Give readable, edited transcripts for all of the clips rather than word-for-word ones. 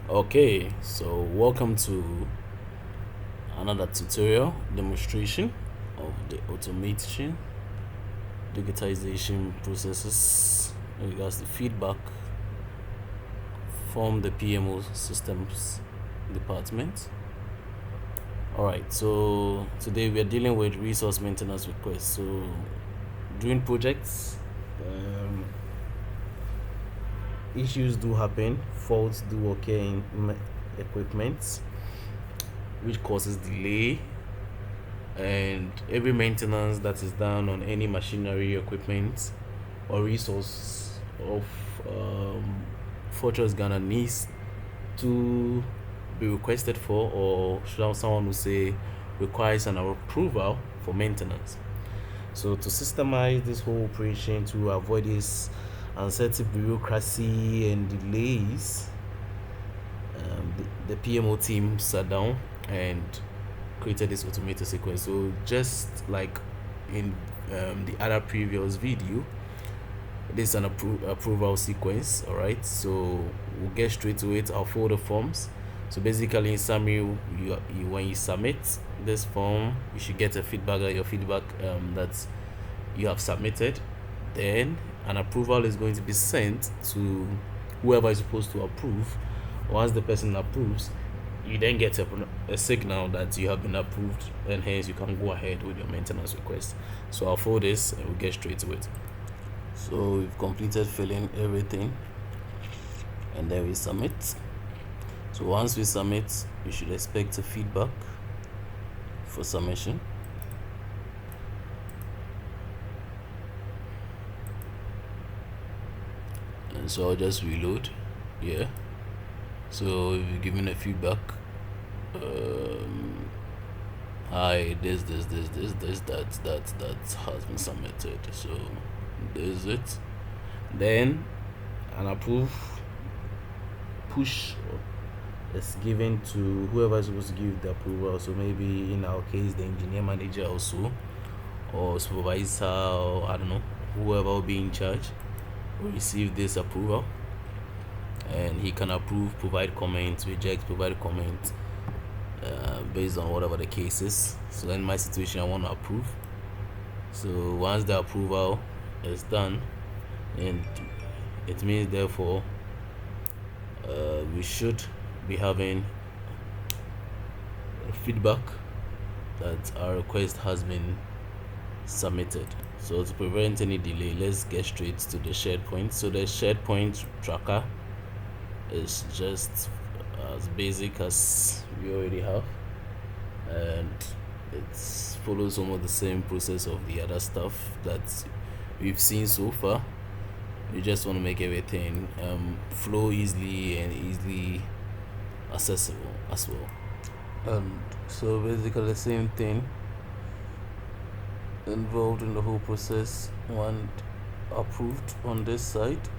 Okay, so welcome to another tutorial demonstration of the automation digitization processes in regards to feedback from the PMO systems department. Alright, so today we are dealing with resource maintenance requests. So during projects, issues do happen, faults do occur in equipment, which causes delay, and every maintenance that is done on any machinery, equipment, or resource of Fortress Ghana needs to be requested for, or should someone who say requires an approval for maintenance. So to systemize this whole operation to avoid this uncertain bureaucracy and delays, the PMO team sat down and created this automated sequence. So just like in the other previous video, this is an approval sequence. All right, so we'll get straight to it. I'll follow the forms. So basically in summary, when you submit this form, you should get a feedback that you have submitted. Then an approval is going to be sent to whoever is supposed to approve. Once the person approves, you then get a signal that you have been approved, and hence you can go ahead with your maintenance request. So I'll follow this and we'll get straight to it. So we've completed filling everything, and then we submit. So once we submit, you should expect a feedback for submission. And so I'll just reload. Yeah. So we've given a feedback. Hi, this, that has been submitted. So this is it. Then an approve push is given to whoever is supposed to give the approval. So maybe in our case, the engineer manager also, or supervisor, or I don't know, whoever will be in charge will receive this approval, and he can approve, provide comments, reject, provide comments, based on whatever the case is. So in my situation, I want to approve. So once the approval is done, and it means therefore we should be having feedback that our request has been submitted. So to prevent any delay, let's get straight to the SharePoint. So the SharePoint tracker is just as basic as we already have, and it follows some of the same process of the other stuff that we've seen so far. You just want to make everything flow easily and easily accessible as well. And so basically the same thing involved in the whole process. One approved on this side,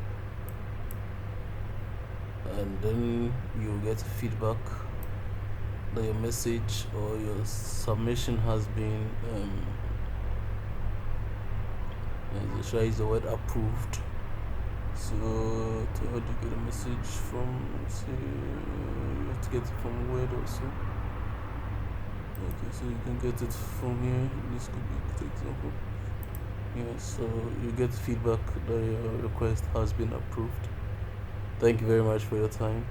and then you get feedback that your message or your submission has been should I use the word approved. So to get a message from, say, you have to get it from Word also. Okay, so you can get it from here. This could be a good example. Yeah, so you get feedback that your request has been approved. Thank you very much for your time.